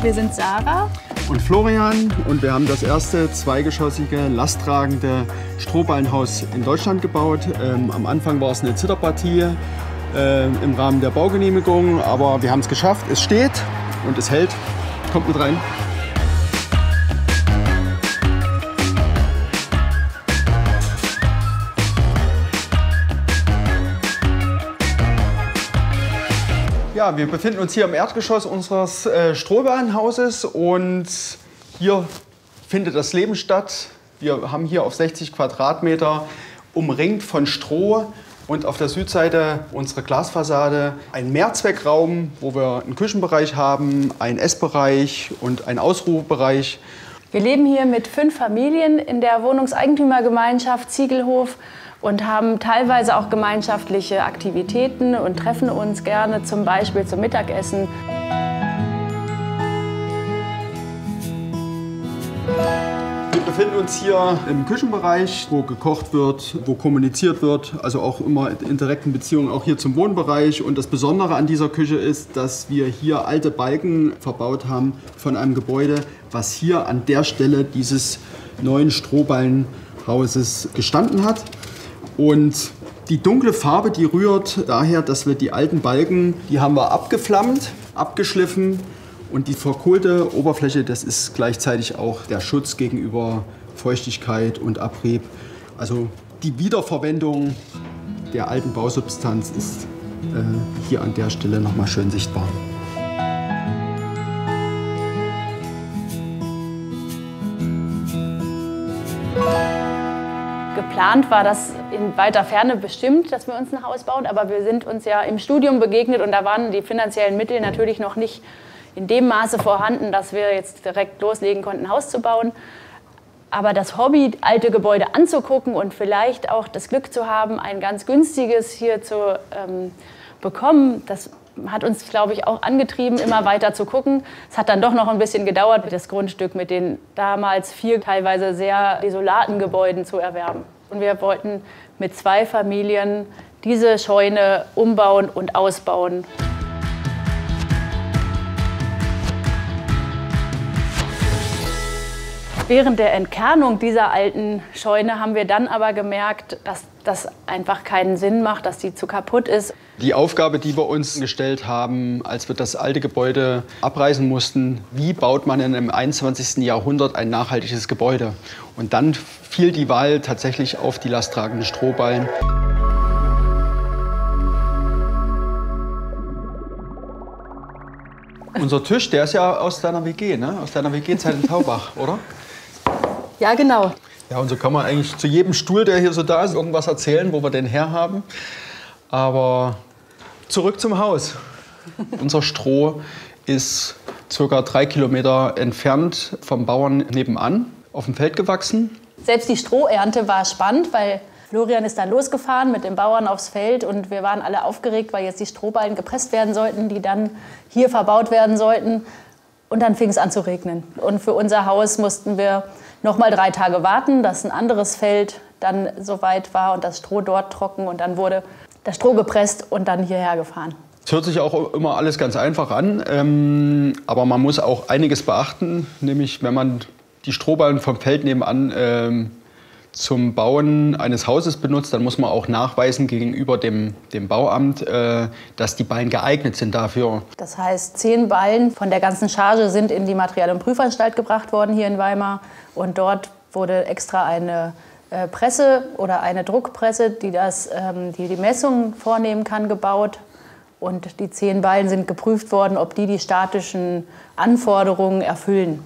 Wir sind Sarah und Florian und wir haben das erste zweigeschossige, lasttragende Strohballenhaus in Deutschland gebaut. Am Anfang war es eine Zitterpartie im Rahmen der Baugenehmigung, aber wir haben es geschafft. Es steht und es hält. Kommt mit rein. Ja, wir befinden uns hier im Erdgeschoss unseres Strohballenhauses und hier findet das Leben statt. Wir haben hier auf 60 Quadratmeter umringt von Stroh und auf der Südseite unsere Glasfassade einen Mehrzweckraum, wo wir einen Küchenbereich haben, einen Essbereich und einen Ausruhebereich. Wir leben hier mit 5 Familien in der Wohnungseigentümergemeinschaft Ziegelhof und haben teilweise auch gemeinschaftliche Aktivitäten und treffen uns gerne, zum Beispiel zum Mittagessen. Wir befinden uns hier im Küchenbereich, wo gekocht wird, wo kommuniziert wird, also auch immer in direkten Beziehungen auch hier zum Wohnbereich. Und das Besondere an dieser Küche ist, dass wir hier alte Balken verbaut haben von einem Gebäude, was hier an der Stelle dieses neuen Strohballenhauses gestanden hat. Und die dunkle Farbe, die rührt daher, dass wir die alten Balken, die haben wir abgeflammt, abgeschliffen. Und die verkohlte Oberfläche, das ist gleichzeitig auch der Schutz gegenüber Feuchtigkeit und Abrieb. Also die Wiederverwendung der alten Bausubstanz ist hier an der Stelle nochmal schön sichtbar. Geplant war das in weiter Ferne bestimmt, dass wir uns ein Haus bauen, aber wir sind uns ja im Studium begegnet und da waren die finanziellen Mittel natürlich noch nicht in dem Maße vorhanden, dass wir jetzt direkt loslegen konnten, ein Haus zu bauen. Aber das Hobby, alte Gebäude anzugucken und vielleicht auch das Glück zu haben, ein ganz günstiges hier zu bekommen, das hat uns, glaube ich, auch angetrieben, immer weiter zu gucken. Es hat dann doch noch ein bisschen gedauert, das Grundstück mit den damals 4 teilweise sehr desolaten Gebäuden zu erwerben. Und wir wollten mit 2 Familien diese Scheune umbauen und ausbauen. Während der Entkernung dieser alten Scheune haben wir dann aber gemerkt, dass das einfach keinen Sinn macht, dass die zu kaputt ist. Die Aufgabe, die wir uns gestellt haben, als wir das alte Gebäude abreißen mussten, wie baut man in im 21. Jahrhundert ein nachhaltiges Gebäude? Und dann fiel die Wahl tatsächlich auf die lasttragenden Strohballen. Unser Tisch, der ist ja aus deiner WG, ne? Aus deiner WG-Zeit in Taubach, oder? Ja, genau. Ja, und so kann man eigentlich zu jedem Stuhl, der hier so da ist, irgendwas erzählen, wo wir den herhaben. Aber zurück zum Haus. Unser Stroh ist ca. 3 Kilometer entfernt vom Bauern nebenan auf dem Feld gewachsen. Selbst die Strohernte war spannend, weil Florian ist dann losgefahren mit dem Bauern aufs Feld und wir waren alle aufgeregt, weil jetzt die Strohballen gepresst werden sollten, die dann hier verbaut werden sollten. Und dann fing es an zu regnen. Und für unser Haus mussten wir noch mal 3 Tage warten, dass ein anderes Feld dann soweit war und das Stroh dort trocken. Und dann wurde das Stroh gepresst und dann hierher gefahren. Es hört sich auch immer alles ganz einfach an, aber man muss auch einiges beachten. Nämlich, wenn man die Strohballen vom Feld nebenan zum Bauen eines Hauses benutzt, dann muss man auch nachweisen gegenüber dem Bauamt, dass die Ballen geeignet sind dafür. Das heißt, 10 Ballen von der ganzen Charge sind in die Material- und Prüfanstalt gebracht worden hier in Weimar. Und dort wurde extra eine Presse oder eine Druckpresse, die die Messungen vornehmen kann, gebaut. Und die 10 Ballen sind geprüft worden, ob die statischen Anforderungen erfüllen.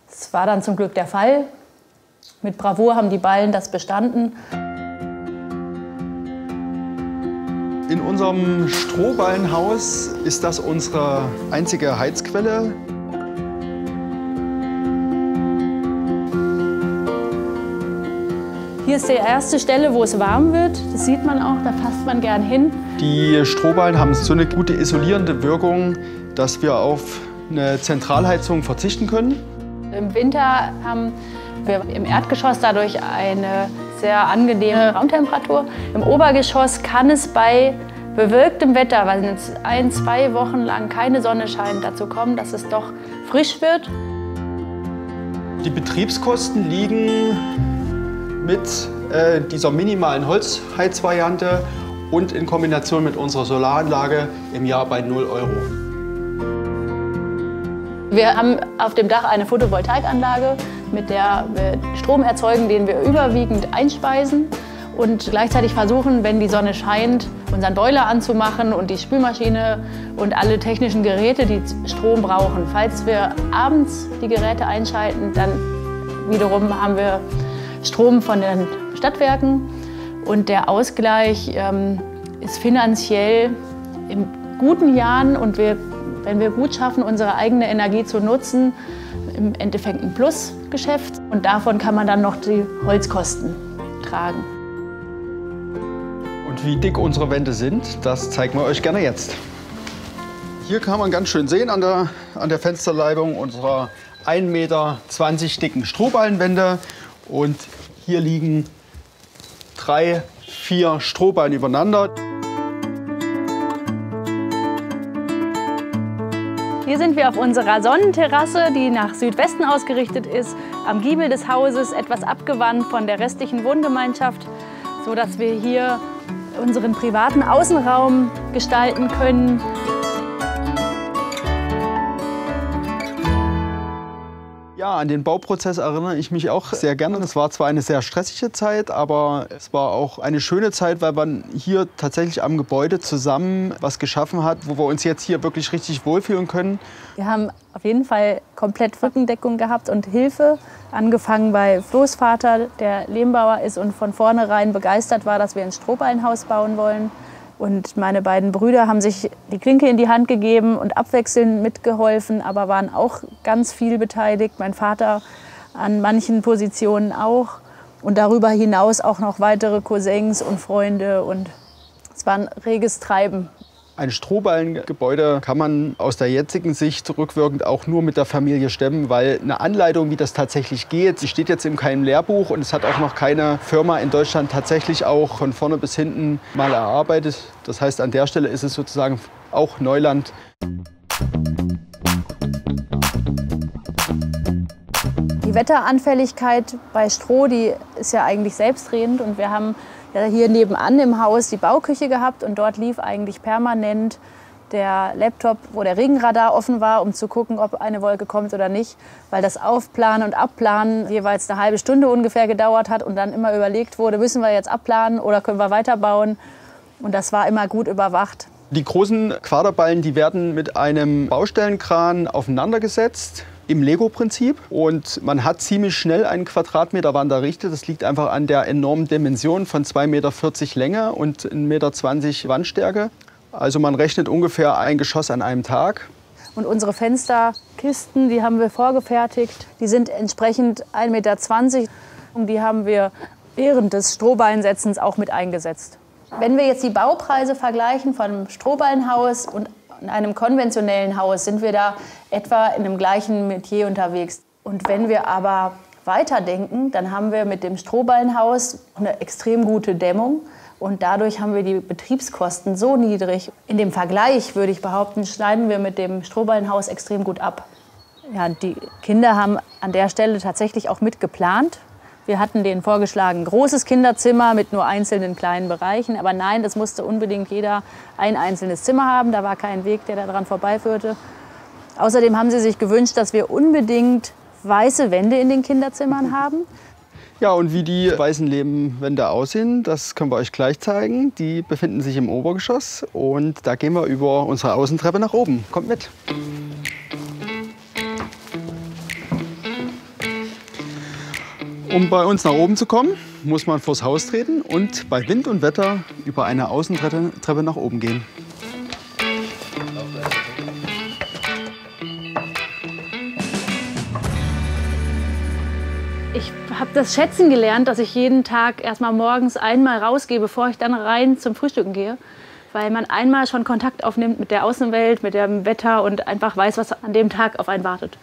Das war dann zum Glück der Fall. Mit Bravour haben die Ballen das bestanden. In unserem Strohballenhaus ist das unsere einzige Heizquelle. Hier ist die erste Stelle, wo es warm wird. Das sieht man auch, da passt man gern hin. Die Strohballen haben so eine gute isolierende Wirkung, dass wir auf eine Zentralheizung verzichten können. Im Winter haben wir im Erdgeschoss dadurch eine sehr angenehme Raumtemperatur. Im Obergeschoss kann es bei bewölktem Wetter, weil jetzt 1, 2 Wochen lang keine Sonne scheint, dazu kommen, dass es doch frisch wird. Die Betriebskosten liegen mit dieser minimalen Holzheizvariante und in Kombination mit unserer Solaranlage im Jahr bei 0 €. Wir haben auf dem Dach eine Photovoltaikanlage, mit der wir Strom erzeugen, den wir überwiegend einspeisen und gleichzeitig versuchen, wenn die Sonne scheint, unseren Boiler anzumachen und die Spülmaschine und alle technischen Geräte, die Strom brauchen. Falls wir abends die Geräte einschalten, dann wiederum haben wir Strom von den Stadtwerken und der Ausgleich ist finanziell in guten Jahren und wenn wir gut schaffen, unsere eigene Energie zu nutzen, im Endeffekt ein Plusgeschäft und davon kann man dann noch die Holzkosten tragen. Und wie dick unsere Wände sind, das zeigen wir euch gerne jetzt. Hier kann man ganz schön sehen an der Fensterleibung unserer 1,20 Meter dicken Strohballenwände. Und hier liegen 3, 4 Strohballen übereinander. Hier sind wir auf unserer Sonnenterrasse, die nach Südwesten ausgerichtet ist, am Giebel des Hauses, etwas abgewandt von der restlichen Wohngemeinschaft, sodass wir hier unseren privaten Außenraum gestalten können. Ja, an den Bauprozess erinnere ich mich auch sehr gerne. Es war zwar eine sehr stressige Zeit, aber es war auch eine schöne Zeit, weil man hier tatsächlich am Gebäude zusammen was geschaffen hat, wo wir uns jetzt hier wirklich richtig wohlfühlen können. Wir haben auf jeden Fall komplett Rückendeckung gehabt und Hilfe. Angefangen bei Flo's Vater, der Lehmbauer ist und von vornherein begeistert war, dass wir ein Strohballenhaus bauen wollen. Und meine beiden Brüder haben sich die Klinke in die Hand gegeben und abwechselnd mitgeholfen, aber waren auch ganz viel beteiligt. Mein Vater an manchen Positionen auch. Und darüber hinaus auch noch weitere Cousins und Freunde. Und es war ein reges Treiben. Ein Strohballengebäude kann man aus der jetzigen Sicht rückwirkend auch nur mit der Familie stemmen, weil eine Anleitung, wie das tatsächlich geht, die steht jetzt in keinem Lehrbuch und es hat auch noch keine Firma in Deutschland tatsächlich auch von vorne bis hinten mal erarbeitet. Das heißt, an der Stelle ist es sozusagen auch Neuland. Die Wetteranfälligkeit bei Stroh, die ist ja eigentlich selbstredend und wir haben ja hier nebenan im Haus die Bauküche gehabt und dort lief eigentlich permanent der Laptop, wo der Regenradar offen war, um zu gucken, ob eine Wolke kommt oder nicht, weil das Aufplanen und Abplanen jeweils eine halbe Stunde ungefähr gedauert hat und dann immer überlegt wurde, müssen wir jetzt abplanen oder können wir weiterbauen und das war immer gut überwacht. Die großen Quaderballen, die werden mit einem Baustellenkran aufeinander gesetzt. Im Lego-Prinzip und man hat ziemlich schnell einen Quadratmeter Wand errichtet. Das liegt einfach an der enormen Dimension von 2,40 Meter Länge und 1,20 Meter Wandstärke. Also man rechnet ungefähr ein Geschoss an einem Tag. Und unsere Fensterkisten, die haben wir vorgefertigt. Die sind entsprechend 1,20 Meter und die haben wir während des Strohballensetzens auch mit eingesetzt. Wenn wir jetzt die Baupreise vergleichen von einem Strohballenhaus und in einem konventionellen Haus, sind wir da etwa in dem gleichen Metier unterwegs. Und wenn wir aber weiterdenken, dann haben wir mit dem Strohballenhaus eine extrem gute Dämmung. Und dadurch haben wir die Betriebskosten so niedrig. In dem Vergleich, würde ich behaupten, schneiden wir mit dem Strohballenhaus extrem gut ab. Ja, die Kinder haben an der Stelle tatsächlich auch mitgeplant. Wir hatten denen vorgeschlagen, großes Kinderzimmer mit nur einzelnen kleinen Bereichen. Aber nein, das musste unbedingt jeder ein einzelnes Zimmer haben. Da war kein Weg, der daran vorbeiführte. Außerdem haben sie sich gewünscht, dass wir unbedingt weiße Wände in den Kinderzimmern haben. Ja, und wie die weißen Lehmwände aussehen, das können wir euch gleich zeigen. Die befinden sich im Obergeschoss und da gehen wir über unsere Außentreppe nach oben. Kommt mit! Um bei uns nach oben zu kommen, muss man vors Haus treten und bei Wind und Wetter über eine Außentreppe nach oben gehen. Ich habe das schätzen gelernt, dass ich jeden Tag erst mal morgens einmal rausgehe, bevor ich dann rein zum Frühstücken gehe. Weil man einmal schon Kontakt aufnimmt mit der Außenwelt, mit dem Wetter und einfach weiß, was an dem Tag auf einen wartet.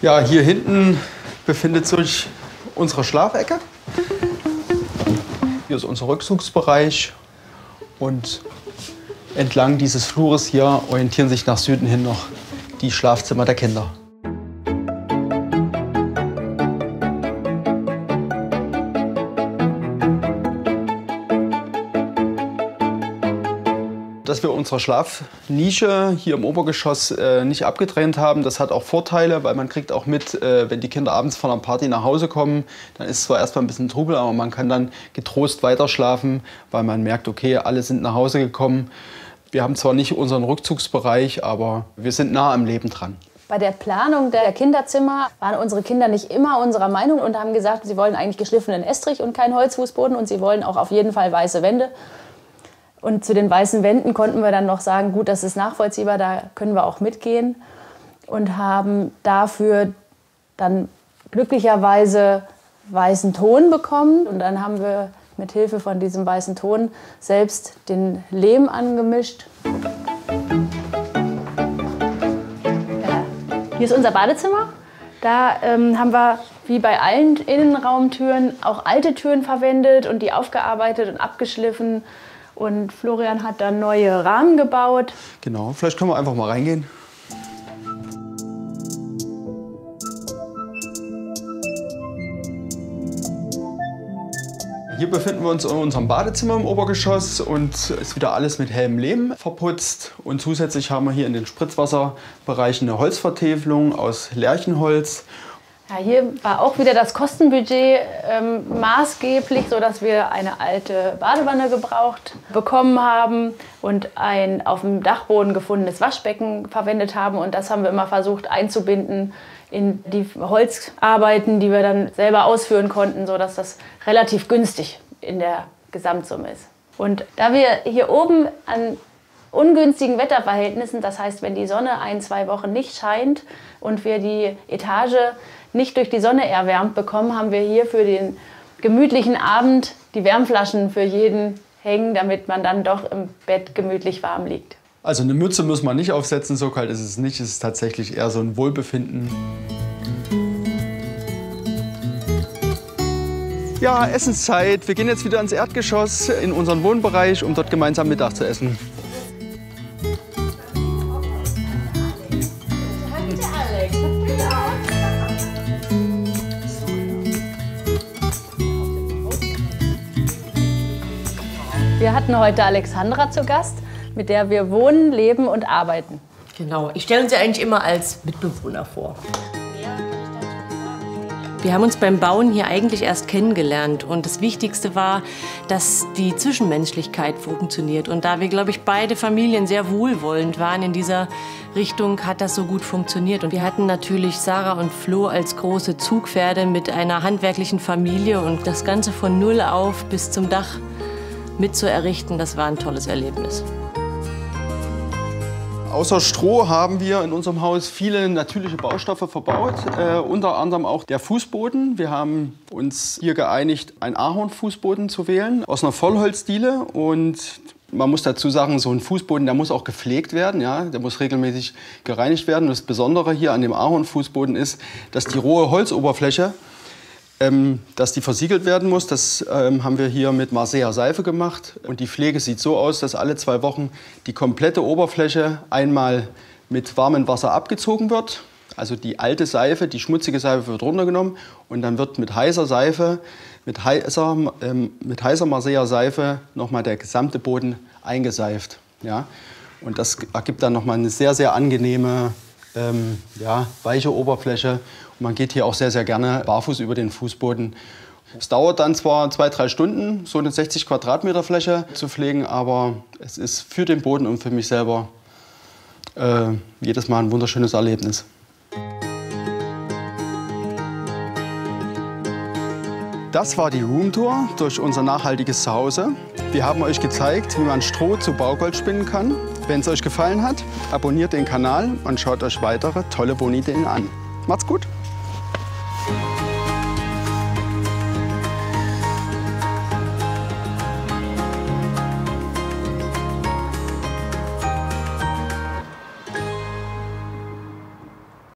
Ja, hier hinten befindet sich unsere Schlafecke. Hier ist unser Rückzugsbereich und entlang dieses Flures hier orientieren sich nach Süden hin noch die Schlafzimmer der Kinder. Dass wir unsere Schlafnische hier im Obergeschoss nicht abgetrennt haben, das hat auch Vorteile, weil man kriegt auch mit, wenn die Kinder abends von einer Party nach Hause kommen, dann ist zwar erstmal ein bisschen Trubel, aber man kann dann getrost weiter schlafen, weil man merkt, okay, alle sind nach Hause gekommen. Wir haben zwar nicht unseren Rückzugsbereich, aber wir sind nah am Leben dran. Bei der Planung der Kinderzimmer waren unsere Kinder nicht immer unserer Meinung und haben gesagt, sie wollen eigentlich geschliffenen Estrich und keinen Holzfußboden und sie wollen auch auf jeden Fall weiße Wände. Und zu den weißen Wänden konnten wir dann noch sagen, gut, das ist nachvollziehbar, da können wir auch mitgehen. Und haben dafür dann glücklicherweise weißen Ton bekommen. Und dann haben wir mit Hilfe von diesem weißen Ton selbst den Lehm angemischt. Hier ist unser Badezimmer. Da haben wir, wie bei allen Innenraumtüren, auch alte Türen verwendet und die aufgearbeitet und abgeschliffen. Und Florian hat dann neue Rahmen gebaut. Genau, vielleicht können wir einfach mal reingehen. Hier befinden wir uns in unserem Badezimmer im Obergeschoss und ist wieder alles mit hellem Lehm verputzt. Und zusätzlich haben wir hier in den Spritzwasserbereichen eine Holzvertäfelung aus Lärchenholz. Ja, hier war auch wieder das Kostenbudget maßgeblich, sodass wir eine alte Badewanne gebraucht bekommen haben und ein auf dem Dachboden gefundenes Waschbecken verwendet haben. Und das haben wir immer versucht einzubinden in die Holzarbeiten, die wir dann selber ausführen konnten, sodass das relativ günstig in der Gesamtsumme ist. Und da wir hier oben an ungünstigen Wetterverhältnissen, das heißt, wenn die Sonne 1-2 Wochen nicht scheint und wir die Etage nicht durch die Sonne erwärmt bekommen, haben wir hier für den gemütlichen Abend die Wärmflaschen für jeden hängen, damit man dann doch im Bett gemütlich warm liegt. Also eine Mütze muss man nicht aufsetzen, so kalt ist es nicht. Es ist tatsächlich eher so ein Wohlbefinden. Ja, Essenszeit. Wir gehen jetzt wieder ins Erdgeschoss in unseren Wohnbereich, um dort gemeinsam Mittag zu essen. Wir hatten heute Alexandra zu Gast, mit der wir wohnen, leben und arbeiten. Genau, ich stelle uns ja eigentlich immer als Mitbewohner vor. Wir haben uns beim Bauen hier eigentlich erst kennengelernt und das Wichtigste war, dass die Zwischenmenschlichkeit funktioniert. Und da wir, glaube ich, beide Familien sehr wohlwollend waren in dieser Richtung, hat das so gut funktioniert. Und wir hatten natürlich Sarah und Flo als große Zugpferde mit einer handwerklichen Familie und das Ganze von Null auf bis zum Dach mitzuerrichten, das war ein tolles Erlebnis. Außer Stroh haben wir in unserem Haus viele natürliche Baustoffe verbaut, unter anderem auch der Fußboden. Wir haben uns hier geeinigt, einen Ahornfußboden zu wählen aus einer Vollholzdiele. Und man muss dazu sagen, so ein Fußboden, der muss auch gepflegt werden, ja? Der muss regelmäßig gereinigt werden. Und das Besondere hier an dem Ahornfußboden ist, dass die rohe Holzoberfläche, dass die versiegelt werden muss. Das haben wir hier mit Marseiller Seife gemacht. Und die Pflege sieht so aus, dass alle 2 Wochen die komplette Oberfläche einmal mit warmem Wasser abgezogen wird. Also die alte Seife, die schmutzige Seife wird runtergenommen und dann wird mit heißer Seife, mit heißer Marseiller Seife nochmal der gesamte Boden eingeseift. Ja? Und das ergibt dann nochmal eine sehr, sehr angenehme, weiche Oberfläche. Und man geht hier auch sehr, sehr gerne barfuß über den Fußboden. Es dauert dann zwar 2-3 Stunden, so eine 60 Quadratmeter Fläche zu pflegen, aber es ist für den Boden und für mich selber jedes Mal ein wunderschönes Erlebnis. Das war die Roomtour durch unser nachhaltiges Zuhause. Wir haben euch gezeigt, wie man Stroh zu Baugold spinnen kann. Wenn es euch gefallen hat, abonniert den Kanal und schaut euch weitere tolle Wohnideen an. Macht's gut!